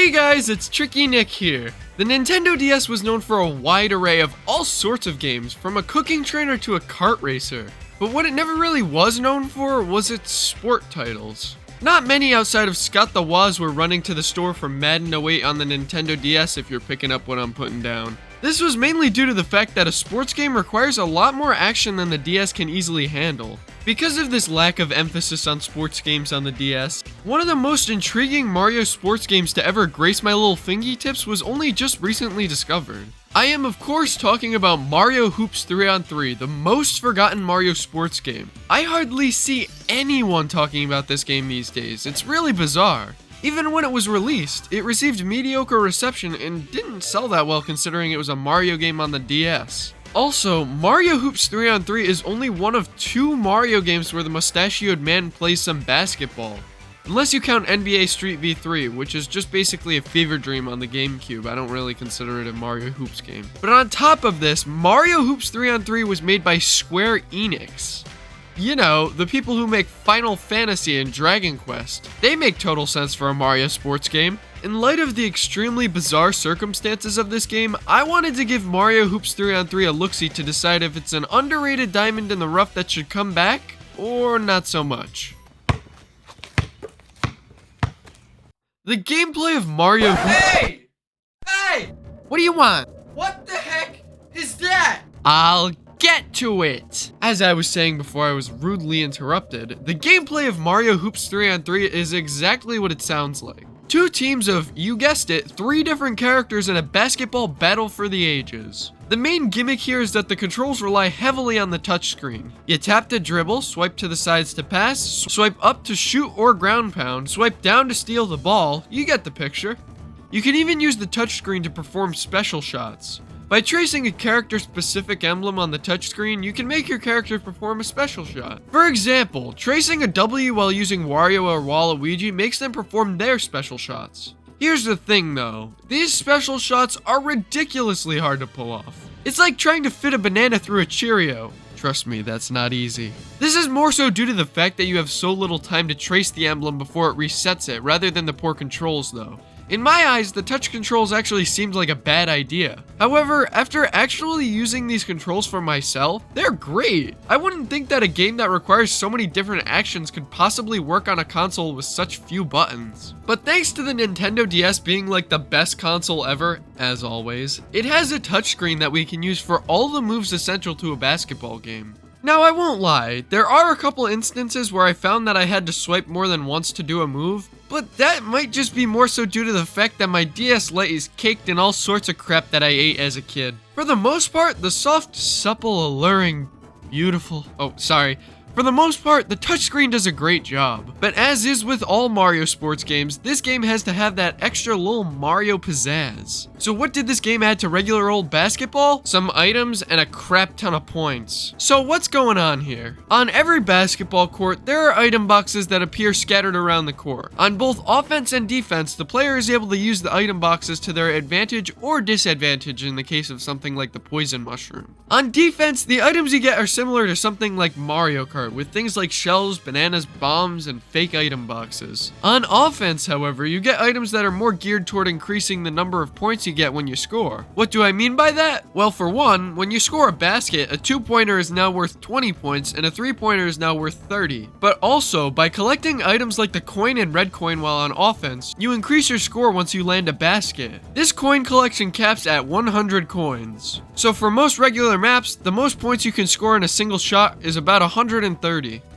Hey guys, it's Tricky Nick here. The Nintendo DS was known for a wide array of all sorts of games, from a cooking trainer to a kart racer. But what it never really was known for was its sport titles. Not many outside of Scott the Woz were running to the store for Madden 08 on the Nintendo DS if you're picking up what I'm putting down. This was mainly due to the fact that a sports game requires a lot more action than the DS can easily handle. Because of this lack of emphasis on sports games on the DS, one of the most intriguing Mario sports games to ever grace my little fingertips was only just recently discovered. I am of course talking about Mario Hoops 3-on-3, the most forgotten Mario sports game. I hardly see anyone talking about this game these days. It's really bizarre. Even when it was released, it received mediocre reception and didn't sell that well considering it was a Mario game on the DS. Also, Mario Hoops 3-on-3 is only one of 2 Mario games where the mustachioed man plays some basketball. Unless you count NBA Street V3, which is just basically a fever dream on the GameCube. I don't really consider it a Mario Hoops game. But on top of this, Mario Hoops 3-on-3 was made by Square Enix. You know, the people who make Final Fantasy and Dragon Quest. They make total sense for a Mario sports game. In light of the extremely bizarre circumstances of this game, I wanted to give Mario Hoops 3-on-3 a look-see to decide if it's an underrated diamond in the rough that should come back, or not so much. The gameplay of Mario Hoops... Hey! Hey! What do you want? What the heck is that? I'll get to it! As I was saying before I was rudely interrupted, the gameplay of Mario Hoops 3-on-3 is exactly what it sounds like. 2 teams of, you guessed it, 3 different characters in a basketball battle for the ages. The main gimmick here is that the controls rely heavily on the touchscreen. You tap to dribble, swipe to the sides to pass, swipe up to shoot or ground pound, swipe down to steal the ball, you get the picture. You can even use the touchscreen to perform special shots. By tracing a character-specific emblem on the touchscreen, you can make your character perform a special shot. For example, tracing a W while using Wario or Waluigi makes them perform their special shots. Here's the thing though, these special shots are ridiculously hard to pull off. It's like trying to fit a banana through a Cheerio. Trust me, that's not easy. This is more so due to the fact that you have so little time to trace the emblem before it resets it, rather than the poor controls though. In my eyes, the touch controls actually seemed like a bad idea. However, after actually using these controls for myself, they're great. I wouldn't think that a game that requires so many different actions could possibly work on a console with such few buttons. But thanks to the Nintendo DS being like the best console ever, as always, it has a touchscreen that we can use for all the moves essential to a basketball game. Now, I won't lie, there are a couple instances where I found that I had to swipe more than once to do a move, but that might just be more so due to the fact that my DS Lite is caked in all sorts of crap that I ate as a kid. For the most part, the soft, supple, alluring, beautiful... For the most part, the touchscreen does a great job. But as is with all Mario sports games, this game has to have that extra little Mario pizzazz. So what did this game add to regular old basketball? Some items and a crap ton of points. So what's going on here? On every basketball court, there are item boxes that appear scattered around the court. On both offense and defense, the player is able to use the item boxes to their advantage or disadvantage in the case of something like the poison mushroom. On defense, the items you get are similar to something like Mario Kart, with things like shells, bananas, bombs, and fake item boxes. On offense, however, you get items that are more geared toward increasing the number of points you get when you score. What do I mean by that? Well, for one, when you score a basket, a 2-pointer is now worth 20 points and a 3-pointer is now worth 30. But also, by collecting items like the coin and red coin while on offense, you increase your score once you land a basket. This coin collection caps at 100 coins. So for most regular maps, the most points you can score in a single shot is about 130.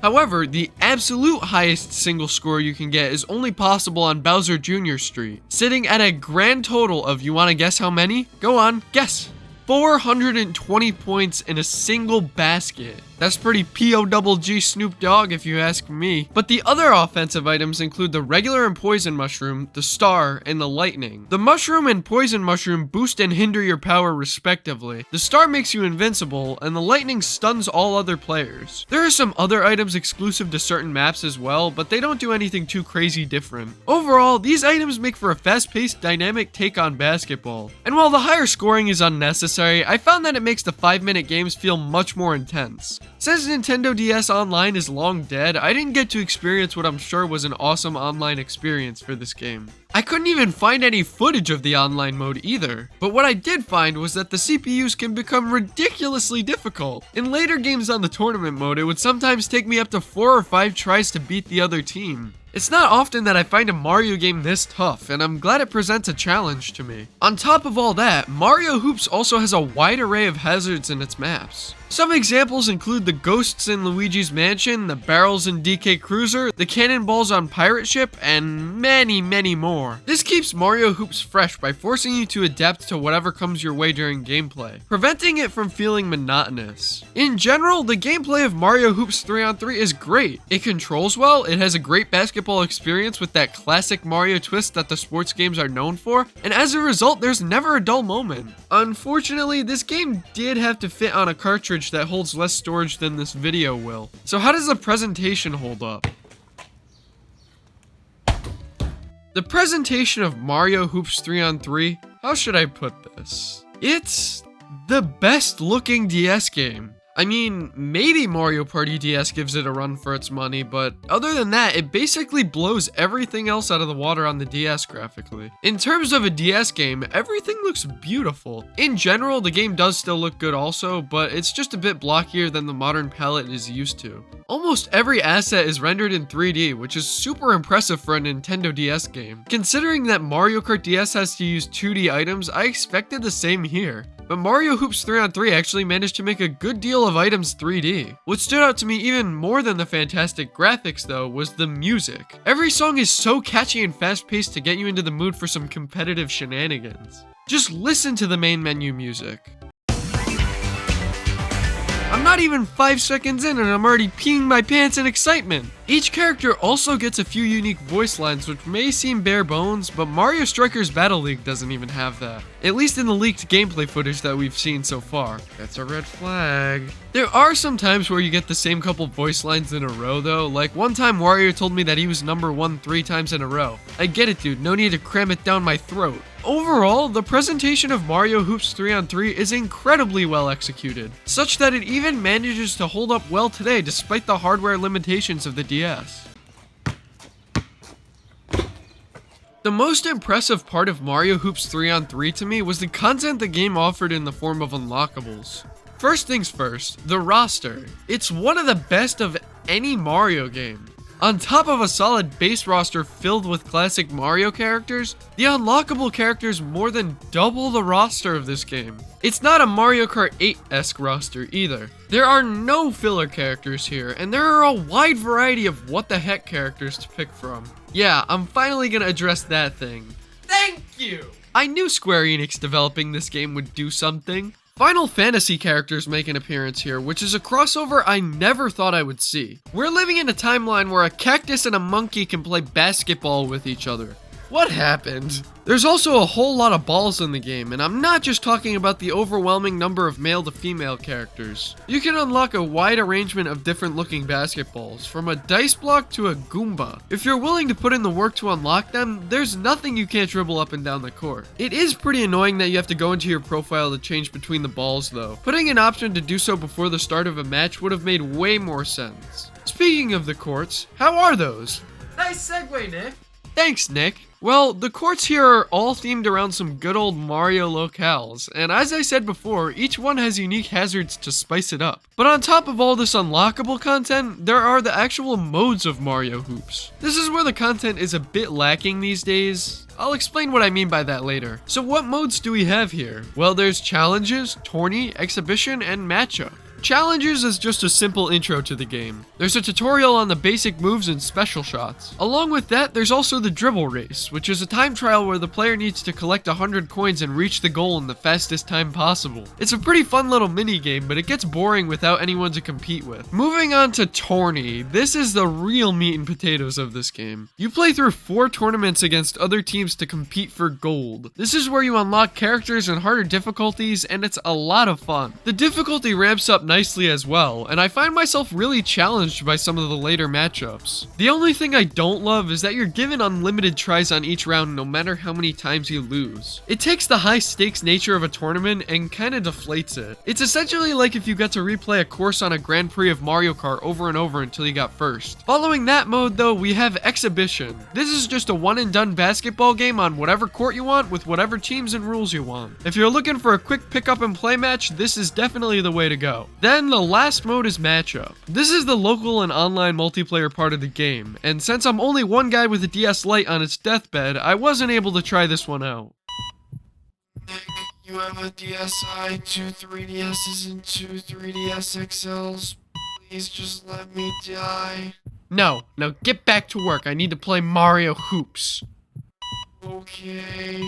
However, the absolute highest single score you can get is only possible on Bowser Jr. Street, sitting at a grand total of, you wanna guess how many? Go on, guess. 420 points in a single basket. That's pretty P-O-double-G Snoop Dogg if you ask me. But the other offensive items include the regular and poison mushroom, the star, and the lightning. The mushroom and poison mushroom boost and hinder your power respectively. The star makes you invincible, and the lightning stuns all other players. There are some other items exclusive to certain maps as well, but they don't do anything too crazy different. Overall, these items make for a fast-paced, dynamic take on basketball. And while the higher scoring is unnecessary, I found that it makes the 5-minute games feel much more intense. Since Nintendo DS Online is long dead, I didn't get to experience what I'm sure was an awesome online experience for this game. I couldn't even find any footage of the online mode either, but what I did find was that the CPUs can become ridiculously difficult. In later games on the tournament mode, it would sometimes take me up to 4 or 5 tries to beat the other team. It's not often that I find a Mario game this tough, and I'm glad it presents a challenge to me. On top of all that, Mario Hoops also has a wide array of hazards in its maps. Some examples include the ghosts in Luigi's Mansion, the barrels in DK Cruiser, the cannonballs on Pirate Ship, and many, many more. This keeps Mario Hoops fresh by forcing you to adapt to whatever comes your way during gameplay, preventing it from feeling monotonous. In general, the gameplay of Mario Hoops 3-on-3 is great. It controls well, it has a great basketball experience with that classic Mario twist that the sports games are known for, and as a result, there's never a dull moment. Unfortunately, this game did have to fit on a cartridge that holds less storage than this video will. So how does the presentation hold up? The presentation of Mario Hoops 3-on-3, how should I put this? It's the best looking DS game. I mean, maybe Mario Party DS gives it a run for its money, but other than that, it basically blows everything else out of the water on the DS graphically. In terms of a DS game, everything looks beautiful. In general, the game does still look good also, but it's just a bit blockier than the modern palette is used to. Almost every asset is rendered in 3D, which is super impressive for a Nintendo DS game. Considering that Mario Kart DS has to use 2D items, I expected the same here. But Mario Hoops 3-on-3 actually managed to make a good deal of items 3D. What stood out to me even more than the fantastic graphics though was the music. Every song is so catchy and fast-paced to get you into the mood for some competitive shenanigans. Just listen to the main menu music. I'm not even 5 seconds in and I'm already peeing my pants in excitement. Each character also gets a few unique voice lines which may seem bare bones, but Mario Strikers Battle League doesn't even have that. At least in the leaked gameplay footage that we've seen so far. That's a red flag. There are some times where you get the same couple voice lines in a row though, like one time Wario told me that he was number 1 3 times in a row. I get it dude, no need to cram it down my throat. Overall, the presentation of Mario Hoops 3-on-3 is incredibly well executed, such that it even manages to hold up well today despite the hardware limitations of the DS. The most impressive part of Mario Hoops 3-on-3 to me was the content the game offered in the form of unlockables. First things first, the roster. It's one of the best of any Mario game. On top of a solid base roster filled with classic Mario characters, the unlockable characters more than double the roster of this game. It's not a Mario Kart 8-esque roster either. There are no filler characters here, and there are a wide variety of what the heck characters to pick from. Yeah, I'm finally gonna address that thing. Thank you! I knew Square Enix developing this game would do something. Final Fantasy characters make an appearance here, which is a crossover I never thought I would see. We're living in a timeline where a cactus and a monkey can play basketball with each other. What happened? There's also a whole lot of balls in the game, and I'm not just talking about the overwhelming number of male to female characters. You can unlock a wide arrangement of different looking basketballs, from a dice block to a Goomba. If you're willing to put in the work to unlock them, there's nothing you can't dribble up and down the court. It is pretty annoying that you have to go into your profile to change between the balls though. Putting an option to do so before the start of a match would have made way more sense. Speaking of the courts, how are those? Nice segue, Nick. Thanks, Nick. Well, the courts here are all themed around some good old Mario locales, and as I said before, each one has unique hazards to spice it up. But on top of all this unlockable content, there are the actual modes of Mario Hoops. This is where the content is a bit lacking these days. I'll explain what I mean by that later. So what modes do we have here? Well, there's Challenges, Tourney, Exhibition, and Matchup. Challenges is just a simple intro to the game. There's a tutorial on the basic moves and special shots. Along with that, there's also the Dribble Race, which is a time trial where the player needs to collect 100 coins and reach the goal in the fastest time possible. It's a pretty fun little mini game, but it gets boring without anyone to compete with. Moving on to Tourney, this is the real meat and potatoes of this game. You play through 4 tournaments against other teams to compete for gold. This is where you unlock characters and harder difficulties, and it's a lot of fun. The difficulty ramps up nicely as well, and I find myself really challenged by some of the later matchups. The only thing I don't love is that you're given unlimited tries on each round no matter how many times you lose. It takes the high stakes nature of a tournament and kinda deflates it. It's essentially like if you got to replay a course on a Grand Prix of Mario Kart over and over until you got first. Following that mode though, we have Exhibition. This is just a one and done basketball game on whatever court you want with whatever teams and rules you want. If you're looking for a quick pick up and play match, this is definitely the way to go. Then the last mode is Matchup. This is the local and online multiplayer part of the game, and since I'm only one guy with a DS Lite on its deathbed, I wasn't able to try this one out. Nick, you have a DSi, 2 3DSs, and 2 3DS XLs. Please just let me die. No, now get back to work. I need to play Mario Hoops. Okay.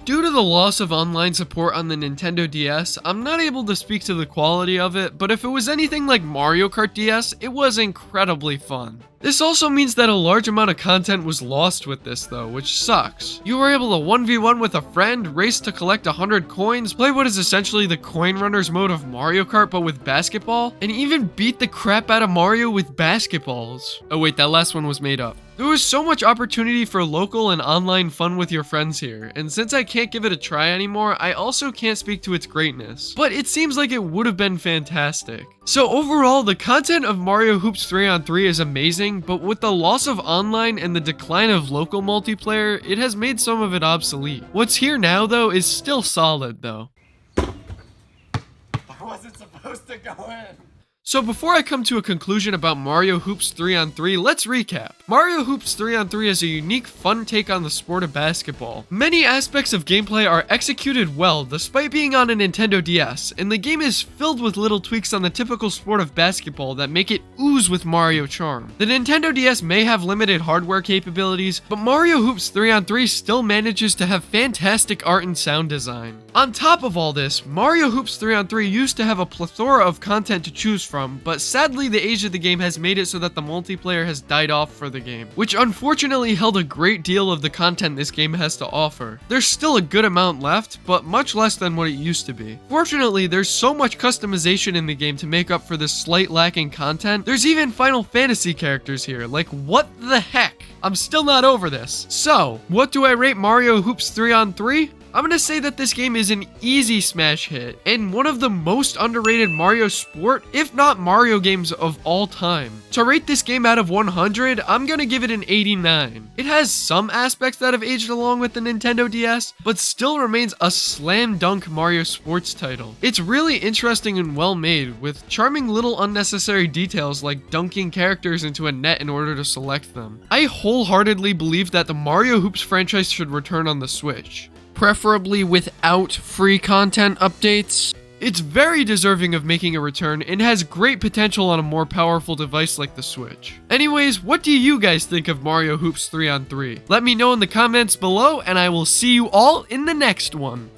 Due to the loss of online support on the Nintendo DS, I'm not able to speak to the quality of it, but if it was anything like Mario Kart DS, it was incredibly fun. This also means that a large amount of content was lost with this though, which sucks. You were able to 1v1 with a friend, race to collect 100 coins, play what is essentially the coin runners mode of Mario Kart but with basketball, and even beat the crap out of Mario with basketballs. Oh wait, that last one was made up. There was so much opportunity for local and online fun with your friends here, and since I can't give it a try anymore, I also can't speak to its greatness. But it seems like it would have been fantastic. So overall, the content of Mario Hoops 3-on-3 is amazing, but with the loss of online and the decline of local multiplayer, it has made some of it obsolete. What's here now though is still solid though. I wasn't supposed to go in. So before I come to a conclusion about Mario Hoops 3-on-3, let's recap. Mario Hoops 3-on-3 is a unique, fun take on the sport of basketball. Many aspects of gameplay are executed well despite being on a Nintendo DS, and the game is filled with little tweaks on the typical sport of basketball that make it ooze with Mario charm. The Nintendo DS may have limited hardware capabilities, but Mario Hoops 3-on-3 still manages to have fantastic art and sound design. On top of all this, Mario Hoops 3-on-3 used to have a plethora of content to choose from, but sadly the age of the game has made it so that the multiplayer has died off for the game, which unfortunately held a great deal of the content this game has to offer. There's still a good amount left, but much less than what it used to be. Fortunately, there's so much customization in the game to make up for this slight lacking content. There's even Final Fantasy characters here, like what the heck? I'm still not over this. So, what do I rate Mario Hoops 3-on-3? I'm gonna say that this game is an easy smash hit, and one of the most underrated Mario sport, if not Mario games of all time. To rate this game out of 100, I'm gonna give it an 89. It has some aspects that have aged along with the Nintendo DS, but still remains a slam dunk Mario sports title. It's really interesting and well made, with charming little unnecessary details like dunking characters into a net in order to select them. I wholeheartedly believe that the Mario Hoops franchise should return on the Switch, preferably without free content updates. It's very deserving of making a return and has great potential on a more powerful device like the Switch. Anyways, what do you guys think of Mario Hoops 3-on-3? Let me know in the comments below, and I will see you all in the next one.